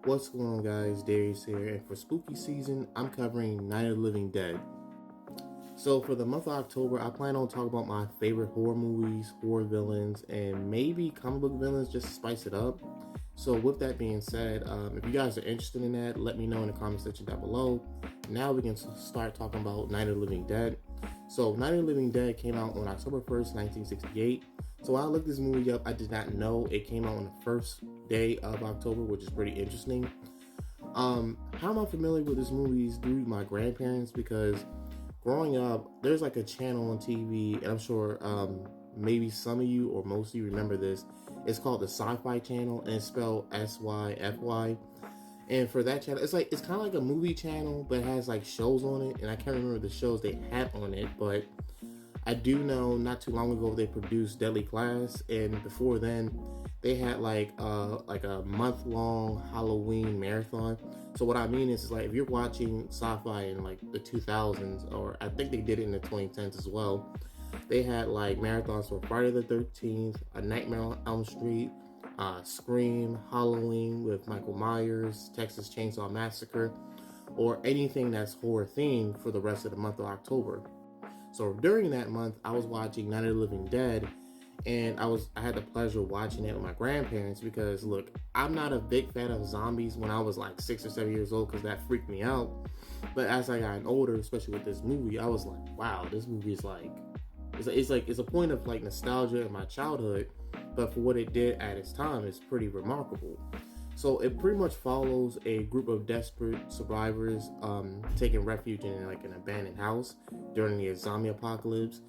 What's going on, guys? Darius here, and for spooky season, I'm covering Night of the Living Dead. So, for the month of October, I plan on talking about my favorite horror movies, horror villains, and maybe comic book villains just to spice it up. So, with that being said, if you guys are interested in that, let me know in the comment section down below. Now we can start talking about Night of the Living Dead. So, Night of the Living Dead came out on October 1st, 1968. So, when I looked this movie up, I did not know it came out on the first day of October, which is pretty interesting. How am I familiar with this movie is through my grandparents, because growing up, there's like a channel on TV, and I'm sure maybe some of you or most of you remember this. It's called the Sci-Fi Channel, and it's spelled SYFY. And for that channel, it's kind of like a movie channel, but it has like shows on it, and I can't remember the shows they had on it, but I do know not too long ago they produced Deadly Class, and before then they had like a month long Halloween marathon. So what I mean is like if you're watching sci-fi in like the 2000s, or I think they did it in the 2010s as well, they had like marathons for Friday the 13th, A Nightmare on Elm Street, Scream, Halloween with Michael Myers, Texas Chainsaw Massacre, or anything that's horror themed for the rest of the month of October. So during that month, I was watching Night of the Living Dead, and I had the pleasure of watching it with my grandparents because look, I'm not a big fan of zombies when I was like 6 or 7 years old because that freaked me out. But as I got older, especially with this movie, I was like, wow, this movie is like it's a point of like nostalgia in my childhood, but for what it did at its time, it's pretty remarkable. So it pretty much follows a group of desperate survivors taking refuge in like an abandoned house during the zombie apocalypse.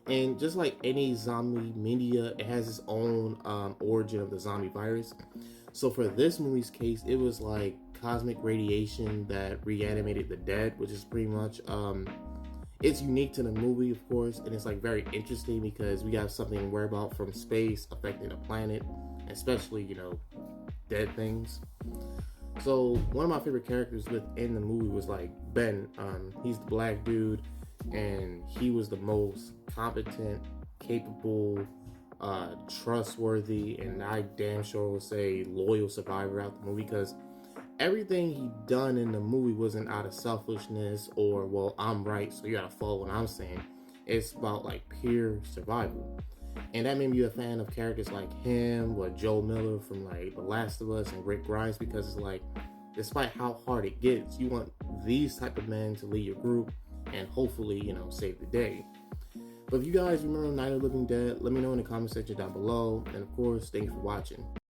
And just like any zombie media, it has its own origin of the zombie virus. So for this movie's case, it was like cosmic radiation that reanimated the dead, which is pretty much it's unique to the movie, of course, and it's like very interesting because we have something to worry about from space affecting the planet, especially dead things. So one of my favorite characters within the movie was like Ben. He's the black dude, and he was the most competent, capable, trustworthy, and I damn sure would say loyal survivor out the movie because everything he done in the movie wasn't out of selfishness or well I'm right so you gotta follow what I'm saying. It's about like pure survival. And that made me a fan of characters like him or Joel Miller from like The Last of Us and Rick Grimes because it's like, despite how hard it gets, you want these type of men to lead your group and hopefully, save the day. But if you guys remember Night of the Living Dead, let me know in the comment section down below. And of course, thanks for watching.